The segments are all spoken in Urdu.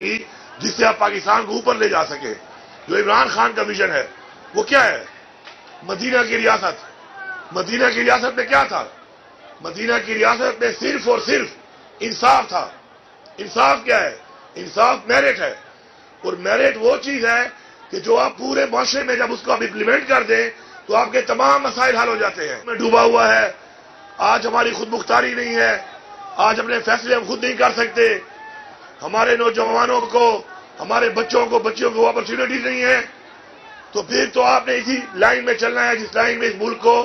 جس سے آپ پاکستان کو اوپر لے جا سکے. جو عمران خان کا ویژن ہے وہ کیا ہے؟ مدینہ کی ریاست. مدینہ کی ریاست میں کیا تھا؟ مدینہ کی ریاست میں صرف اور صرف انصاف تھا. انصاف کیا ہے؟ انصاف میرٹ ہے. اور میرٹ وہ چیز ہے کہ جو آپ پورے معاشرے میں جب اس کو آپ امپلیمنٹ کر دیں تو آپ کے تمام مسائل حل ہو جاتے ہیں. میں ڈوبا ہوا ہے. آج ہماری خود مختاری نہیں ہے. آج اپنے فیصلے ہم خود نہیں کر سکتے. ہمارے نوجوانوں کو، ہمارے بچوں کو اپرچونٹیز نہیں ہے. تو پھر تو آپ نے اسی لائن میں چلنا ہے جس لائن میں اس ملک کو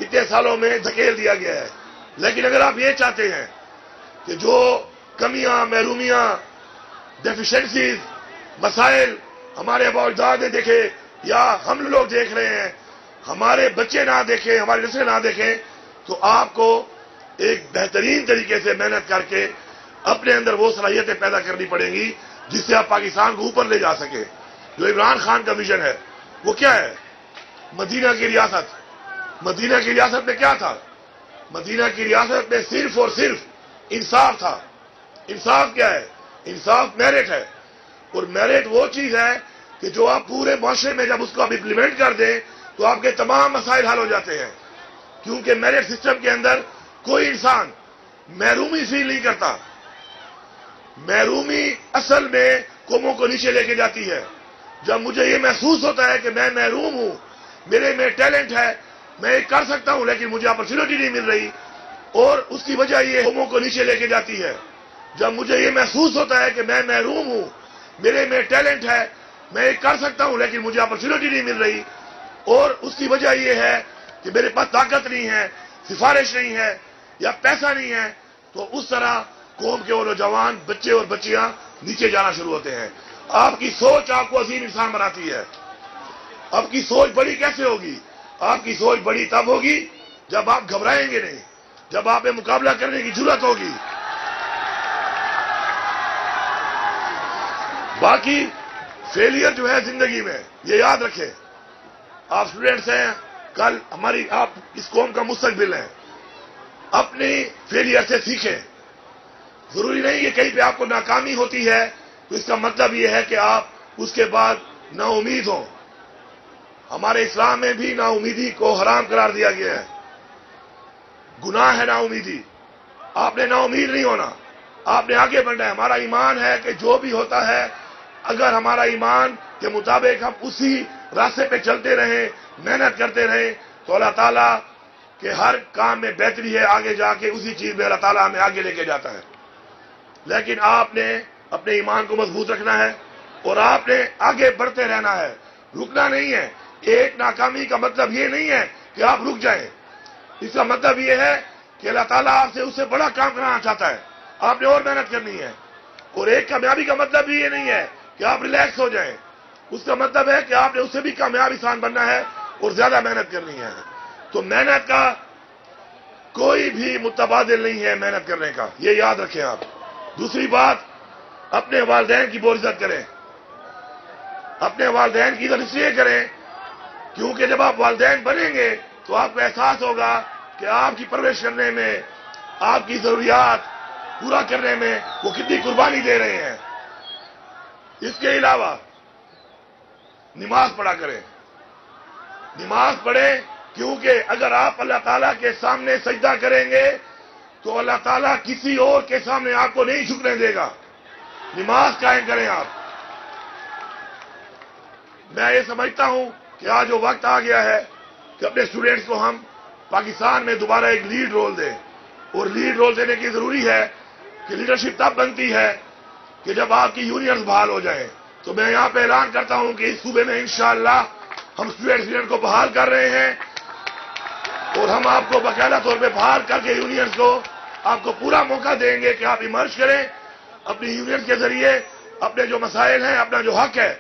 اتنے سالوں میں دھکیل دیا گیا ہے. لیکن اگر آپ یہ چاہتے ہیں کہ جو کمیاں، محرومیاں، ڈیفیشنسیز، مسائل ہمارے آباء و اجداد نے دیکھے یا ہم لوگ دیکھ رہے ہیں، ہمارے بچے نہ دیکھیں، ہماری نسلیں نہ دیکھیں، تو آپ کو ایک بہترین طریقے سے محنت کر کے اپنے اندر وہ صلاحیتیں پیدا کرنی پڑیں گی جس سے آپ پاکستان کو اوپر لے جا سکے. جو عمران خان کا ویژن ہے وہ کیا ہے؟ مدینہ کی ریاست. مدینہ کی ریاست میں کیا تھا؟ مدینہ کی ریاست میں صرف اور صرف انصاف تھا. انصاف کیا ہے؟ انصاف میرٹ ہے. اور میرٹ وہ چیز ہے کہ جو آپ پورے معاشرے میں جب اس کو آپ امپلیمنٹ کر دیں تو آپ کے تمام مسائل حل ہو جاتے ہیں. کیونکہ میرٹ سسٹم کے اندر کوئی انسان محرومی فیل نہیں کرتا. محرومی اصل میں قوموں کو نیچے لے کے جاتی ہے. جب مجھے یہ محسوس ہوتا ہے کہ میں محروم ہوں، میرے میں ٹیلنٹ ہے، میں یہ کر سکتا ہوں لیکن مجھے اپرچونٹی نہیں مل رہی، اور اس کی وجہ یہ قوموں کو نیچے لے کے جاتی ہے. جب مجھے یہ محسوس ہوتا ہے کہ میں محروم ہوں، میرے میں ٹیلنٹ ہے، میں یہ کر سکتا ہوں لیکن مجھے اپرچونٹی نہیں مل رہی، اور اس کی وجہ یہ ہے کہ میرے پاس طاقت نہیں ہے، سفارش نہیں ہے یا پیسہ نہیں ہے، تو اس طرح قوم کے وہ نوجوان، بچے اور بچیاں نیچے جانا شروع ہوتے ہیں. آپ کی سوچ آپ کو عظیم انسان بناتی ہے. آپ کی سوچ بڑی کیسے ہوگی؟ آپ کی سوچ بڑی تب ہوگی جب آپ گھبرائیں گے نہیں، جب آپ میں مقابلہ کرنے کی جرات ہوگی. باقی فیلئر جو ہے زندگی میں، یہ یاد رکھیں. آپ اسٹوڈنٹس ہیں، کل آپ اس قوم کا مستقبل ہیں. اپنی فیلئر سے سیکھیں. ضروری نہیں کہ کہیں پہ آپ کو ناکامی ہوتی ہے تو اس کا مطلب یہ ہے کہ آپ اس کے بعد نا امید ہوں. ہمارے اسلام میں بھی نا امیدی کو حرام قرار دیا گیا ہے. گناہ ہے نا امیدی. آپ نے نا امید نہیں ہونا، آپ نے آگے بڑھنا ہے. ہمارا ایمان ہے کہ جو بھی ہوتا ہے، اگر ہمارا ایمان کے مطابق ہم اسی راستے پہ چلتے رہیں، محنت کرتے رہیں، تو اللہ تعالیٰ کے ہر کام میں بہتری ہے. آگے جا کے اسی چیز میں اللہ تعالیٰ ہمیں آگے لے کے جاتا ہے. لیکن آپ نے اپنے ایمان کو مضبوط رکھنا ہے اور آپ نے آگے بڑھتے رہنا ہے، رکنا نہیں ہے. ایک ناکامی کا مطلب یہ نہیں ہے کہ آپ رک جائیں. اس کا مطلب یہ ہے کہ اللہ تعالیٰ آپ سے اس سے بڑا کام کرانا چاہتا ہے. آپ نے اور محنت کرنی ہے. اور ایک کامیابی کا مطلب بھی یہ نہیں ہے کہ آپ ریلیکس ہو جائیں. اس کا مطلب ہے کہ آپ نے اس سے بھی کامیاب انسان بننا ہے اور زیادہ محنت کرنی ہے. تو محنت کا کوئی بھی متبادل نہیں ہے محنت کرنے کا، یہ یاد رکھیں آپ. دوسری بات، اپنے والدین کی بہت عزت کریں. اپنے والدین کی عزت اس لیے کریں کیونکہ جب آپ والدین بنیں گے تو آپ کو احساس ہوگا کہ آپ کی پرورش کرنے میں، آپ کی ضروریات پورا کرنے میں وہ کتنی قربانی دے رہے ہیں. اس کے علاوہ نماز پڑھا کریں. نماز پڑھیں کیونکہ اگر آپ اللہ تعالیٰ کے سامنے سجدہ کریں گے تو اللہ تعالیٰ کسی اور کے سامنے آپ کو نہیں جھکنے دے گا. نماز قائم کریں آپ. میں یہ سمجھتا ہوں کہ آج وہ وقت آ گیا ہے کہ اپنے اسٹوڈنٹس کو ہم پاکستان میں دوبارہ ایک لیڈ رول دیں. اور لیڈ رول دینے کی ضروری ہے کہ لیڈرشپ تب بنتی ہے کہ جب آپ کی یونینز بحال ہو جائیں. تو میں یہاں پہ اعلان کرتا ہوں کہ اس صوبے میں انشاءاللہ ہم اسٹوڈنٹ کو بحال کر رہے ہیں اور ہم آپ کو باقاعدہ طور پہ بحال کر کے یونینز کو آپ کو پورا موقع دیں گے کہ آپ ایمرج کریں. اپنی یونین کے ذریعے اپنے جو مسائل ہیں، اپنا جو حق ہے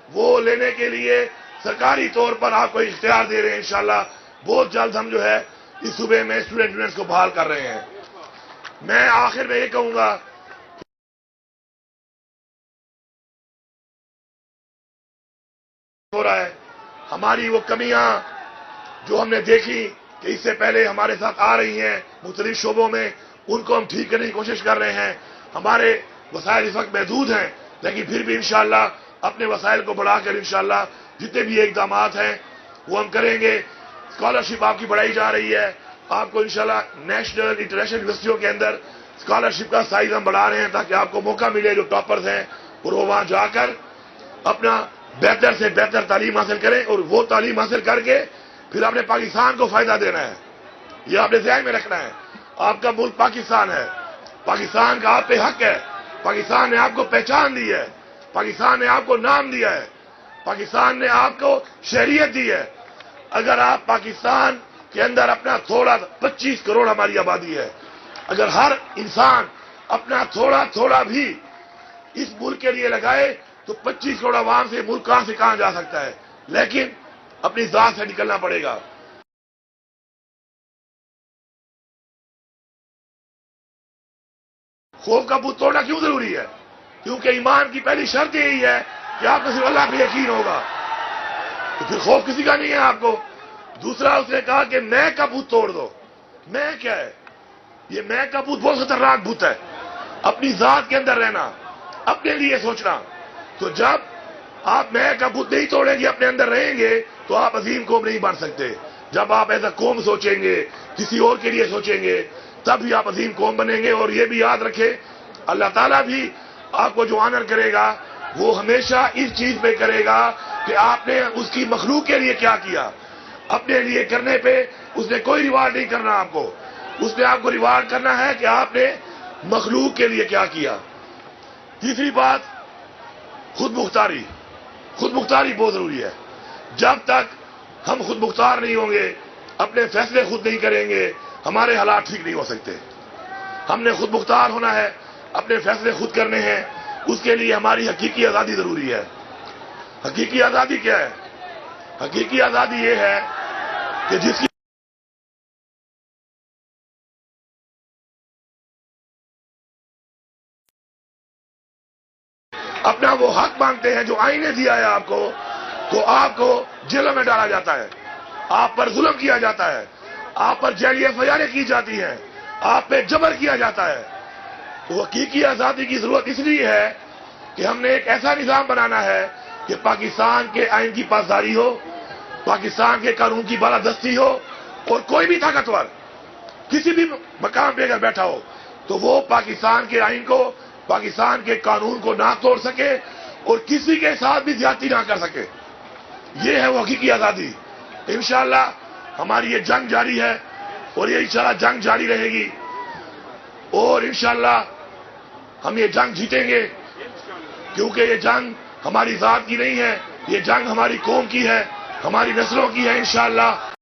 وہ لینے کے لیے سرکاری طور پر آپ کو اختیار دے رہے ہیں. انشاءاللہ بہت جلد ہم جو ہے اس صوبے میں اسٹوڈنٹ یونینز کو بحال کر رہے ہیں. میں آخر میں یہ کہوں گا ہو رہا ہے ہماری وہ کمیاں جو ہم نے دیکھی کہ اس سے پہلے ہمارے ساتھ آ رہی ہیں مختلف شعبوں میں، ان کو ہم ٹھیک کرنے کی کوشش کر رہے ہیں. ہمارے وسائل اس وقت محدود ہیں لیکن پھر بھی انشاءاللہ اپنے وسائل کو بڑھا کر انشاءاللہ جتنے بھی اقدامات ہیں وہ ہم کریں گے. اسکالرشپ آپ کی بڑھائی جا رہی ہے. آپ کو انشاءاللہ نیشنل انٹرنیشنل یونیورسٹیوں کے اندر اسکالرشپ کا سائز ہم بڑھا رہے ہیں تاکہ آپ کو موقع ملے جو ٹاپرز ہیں اور وہ وہاں جا کر اپنا بہتر سے بہتر تعلیم حاصل کریں اور وہ تعلیم حاصل کر کے پھر آپ نے پاکستان کو فائدہ دینا ہے. یہ آپ نے ذہن میں رکھنا ہے. آپ کا ملک پاکستان ہے. پاکستان کا آپ پہ حق ہے. پاکستان نے آپ کو پہچان دی ہے. پاکستان نے آپ کو نام دیا ہے. پاکستان نے آپ کو شہریت دی ہے. اگر آپ پاکستان کے اندر اپنا تھوڑا 25 کروڑ ہماری آبادی ہے, اگر ہر انسان اپنا تھوڑا تھوڑا بھی اس ملک کے لیے لگائے تو 25 کروڑ عوام سے ملک کہاں سے کہاں جا سکتا ہے. لیکن اپنی ذات سے نکلنا پڑے گا. خوف کا بت توڑنا کیوں ضروری ہے؟ کیونکہ ایمان کی پہلی شرط یہی ہے کہ آپ کو صرف اللہ پہ یقین ہوگا. تو پھر خوف کسی کا نہیں ہے آپ کو. دوسرا اس نے کہا کہ میں کا بت توڑ دو. میں کیا ہے؟ یہ میں کا بت بہت خطرناک بت ہے. اپنی ذات کے اندر رہنا, اپنے لیے سوچنا. تو جب آپ میں کا بت نہیں توڑیں گے, اپنے اندر رہیں گے, تو آپ عظیم قوم نہیں بن سکتے. جب آپ ایسا قوم سوچیں گے, کسی اور کے لیے سوچیں گے, تب بھی آپ عظیم قوم بنیں گے. اور یہ بھی یاد رکھیں, اللہ تعالیٰ بھی آپ کو جو آنر کرے گا وہ ہمیشہ اس چیز پہ کرے گا کہ آپ نے اس کی مخلوق کے لیے کیا کیا. اپنے لیے کرنے پہ اس نے کوئی ریوارڈ نہیں کرنا آپ کو. اس نے آپ کو ریوارڈ کرنا ہے کہ آپ نے مخلوق کے لیے کیا کیا. تیسری بات, خود مختاری. خود مختاری بہت ضروری ہے. جب تک ہم خود مختار نہیں ہوں گے, اپنے فیصلے خود نہیں کریں گے, ہمارے حالات ٹھیک نہیں ہو سکتے. ہم نے خود مختار ہونا ہے, اپنے فیصلے خود کرنے ہیں. اس کے لیے ہماری حقیقی آزادی ضروری ہے. حقیقی آزادی کیا ہے؟ حقیقی آزادی یہ ہے کہ جس کی اپنا وہ حق مانگتے ہیں جو آئین نے دیا ہے آپ کو, تو آپ کو جیلوں میں ڈالا جاتا ہے, آپ پر ظلم کیا جاتا ہے, آپ پر جیلی فیاریں کی جاتی ہیں, آپ پہ جبر کیا جاتا ہے. تو حقیقی آزادی کی ضرورت اس لیے ہے کہ ہم نے ایک ایسا نظام بنانا ہے کہ پاکستان کے آئین کی پاسداری ہو, پاکستان کے قانون کی بالادستی ہو, اور کوئی بھی طاقتور کسی بھی مقام پہ اگر بیٹھا ہو تو وہ پاکستان کے آئین کو, پاکستان کے قانون کو نہ توڑ سکے اور کسی کے ساتھ بھی زیادتی نہ کر سکے. یہ ہے وہ حقیقی آزادی. انشاءاللہ ہماری یہ جنگ جاری ہے اور یہ انشاءاللہ جنگ جاری رہے گی, اور انشاءاللہ ہم یہ جنگ جیتیں گے. کیونکہ یہ جنگ ہماری ذات کی نہیں ہے, یہ جنگ ہماری قوم کی ہے, ہماری نسلوں کی ہے انشاءاللہ.